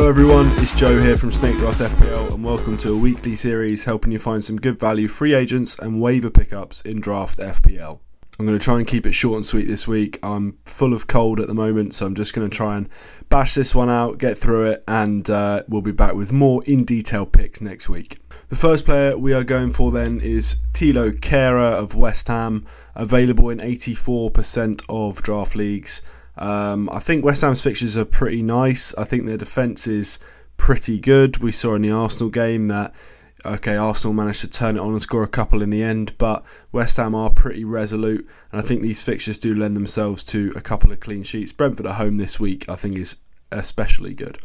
Hello everyone, it's Joe here from Draft FPL and welcome to a weekly series helping you find some good value free agents and waiver pickups in Draft FPL. I'm going to try and keep it short and sweet this week. I'm full of cold at the moment, so I'm just going to try and bash this one out, get through it, and we'll be back with more in-detail picks next week. The first player we are going for then is Thilo Kehrer of West Ham, available in 84% of draft leagues. I think West Ham's fixtures are pretty nice. I think their defence is pretty good. We saw in the Arsenal game that Arsenal managed to turn it on and score a couple in the end, but West Ham are pretty resolute, and I think these fixtures do lend themselves to a couple of clean sheets. Brentford at home this week I think is especially good.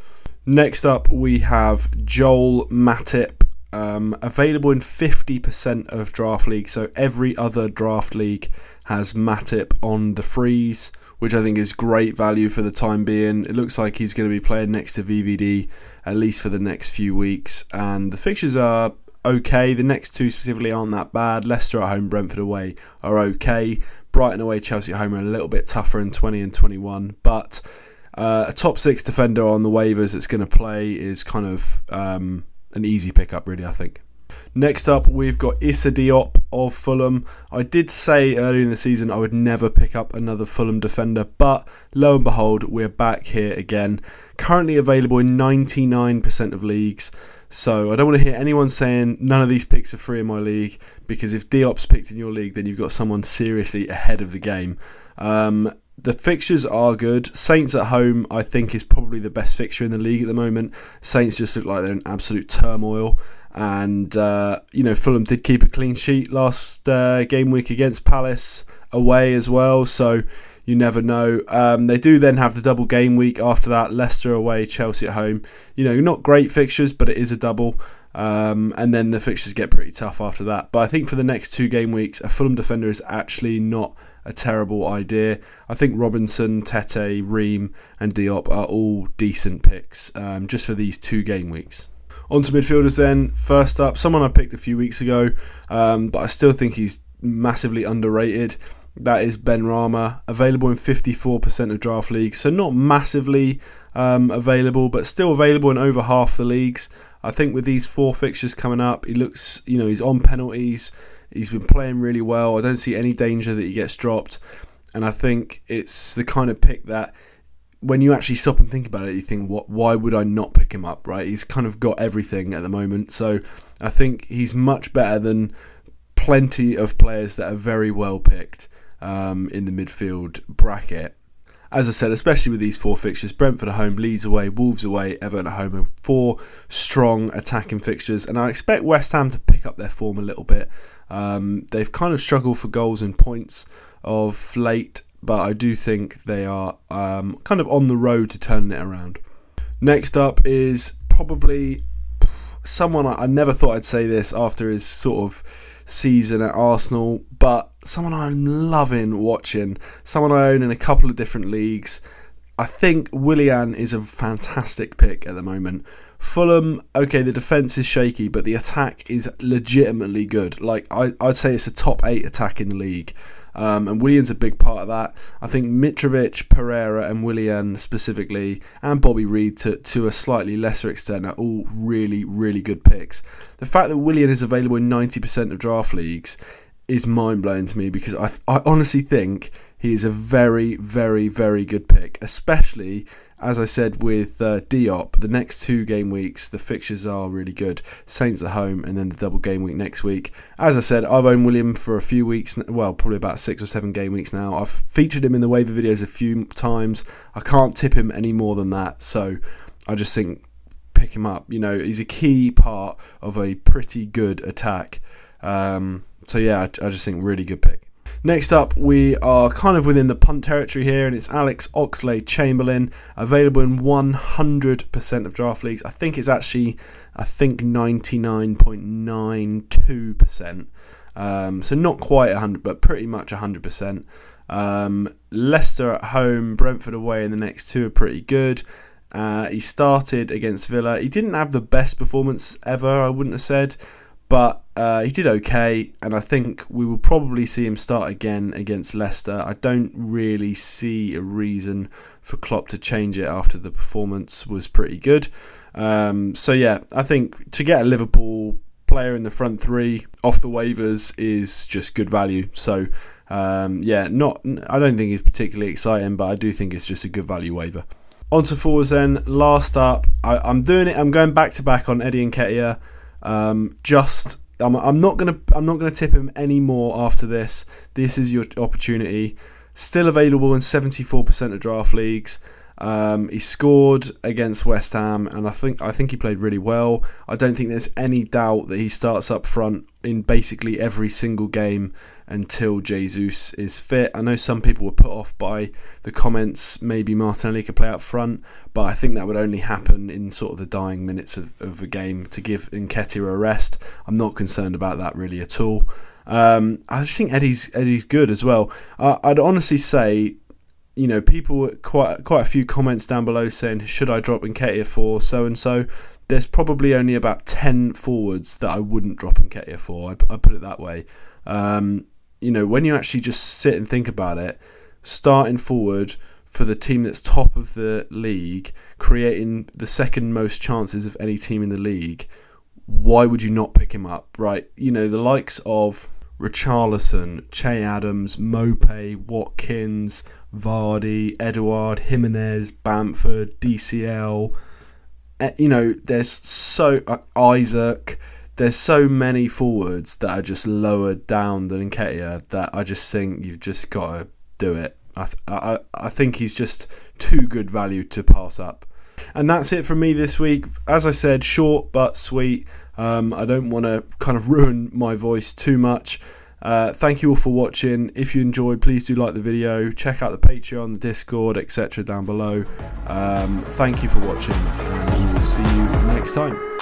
Next up we have Joel Matip, available in 50% of draft leagues, so every other draft league has Matip on the freeze, which I think is great value for the time being. It looks like he's going to be playing next to VVD at least for the next few weeks, and the fixtures are okay. The next two specifically aren't that bad. Leicester at home, Brentford away are okay. Brighton away, Chelsea at home are a little bit tougher in 20 and 21, but a top six defender on the waivers that's going to play is kind of an easy pickup really, I think. Next up, we've got Issa Diop of Fulham. I did say earlier in the season I would never pick up another Fulham defender, but lo and behold, we're back here again. Currently available in 99% of leagues, so I don't want to hear anyone saying none of these picks are free in my league, because if Diop's picked in your league, then you've got someone seriously ahead of the game. The fixtures are good. Saints at home, I think, is probably the best fixture in the league at the moment. Saints just look like they're in absolute turmoil. And, Fulham did keep a clean sheet last game week against Palace away as well. So you never know. They do then have the double game week after that. Leicester away, Chelsea at home. Not great fixtures, but it is a double. And then the fixtures get pretty tough after that. But I think for the next 2 game weeks, a Fulham defender is actually not a terrible idea. I think Robinson, Tete, Ream and Diop are all decent picks just for these 2 game weeks. On to midfielders then. First up, someone I picked a few weeks ago, but I still think he's massively underrated. That is Ben Rama, available in 54% of draft leagues, so not massively available, but still available in over half the leagues. I think with these 4 fixtures coming up, he looks, he's on penalties. He's been playing really well. I don't see any danger that he gets dropped. And I think it's the kind of pick that when you actually stop and think about it, you think, why would I not pick him up, right? He's kind of got everything at the moment. So I think he's much better than plenty of players that are very well picked in the midfield bracket. As I said, especially with these 4 fixtures, Brentford at home, Leeds away, Wolves away, Everton at home, and 4 strong attacking fixtures. And I expect West Ham to pick up their form a little bit. They've kind of struggled for goals and points of late, but I do think they are kind of on the road to turning it around. Next up is probably someone I never thought I'd say this after his sort of season at Arsenal, but someone I'm loving watching, someone I own in a couple of different leagues. I think Willian is a fantastic pick at the moment. Fulham, the defence is shaky, but the attack is legitimately good. I'd say it's a top 8 attack in the league. And Willian's a big part of that. I think Mitrovic, Pereira and Willian specifically, and Bobby Reid to a slightly lesser extent, are all really, really good picks. The fact that Willian is available in 90% of draft leagues is mind-blowing to me, because I honestly think he is a very, very, very good pick, especially, as I said, with Diop. The next 2 game weeks, the fixtures are really good. Saints at home and then the double game week next week. As I said, I've owned William for a few weeks, well, probably about 6 or 7 game weeks now. I've featured him in the waiver videos a few times. I can't tip him any more than that, so I just think pick him up. He's a key part of a pretty good attack. I just think really good pick. Next up, we are kind of within the punt territory here, and it's Alex Oxlade-Chamberlain, available in 100% of draft leagues. I think it's actually, 99.92%. So not quite 100, but pretty much 100%. Leicester at home, Brentford away, and the next 2 are pretty good. He started against Villa. He didn't have the best performance ever, I wouldn't have said, but he did okay, and I think we will probably see him start again against Leicester. I don't really see a reason for Klopp to change it after the performance was pretty good. So yeah, I think to get a Liverpool player in the front three off the waivers is just good value. So yeah, I don't think it's particularly exciting, but I do think it's just a good value waiver. On to forwards then. Last up, I'm going back to back on Eddie Nketiah. I'm not gonna tip him anymore after this. This is your opportunity. Still available in 74% of draft leagues. He scored against West Ham, and I think he played really well. I don't think there's any doubt that he starts up front in basically every single game until Jesus is fit. I know some people were put off by the comments maybe Martinelli could play up front, but I think that would only happen in sort of the dying minutes of a game to give Nketiah a rest. I'm not concerned about that really at all. I just think Eddie's good as well. I'd honestly say, you know, people quite a few comments down below saying, should I drop Nketiah for so and so? There's probably only about 10 forwards that I wouldn't drop Nketiah for. I put it that way. You know, when you actually just sit and think about it, starting forward for the team that's top of the league, creating the second most chances of any team in the league, why would you not pick him up, right? You know, the likes of Richarlison, Che Adams, Mope, Watkins, Vardy, Edouard, Jimenez, Bamford, DCL. You know, there's Isaac. There's so many forwards that are just lower down than Nketiah that I just think you've just got to do it. I think he's just too good value to pass up. And that's it from me this week. As I said, short but sweet. I don't want to kind of ruin my voice too much. Thank you all for watching. If you enjoyed, please do like the video. Check out the Patreon, the Discord, etc. down below. Thank you for watching, and we will see you next time.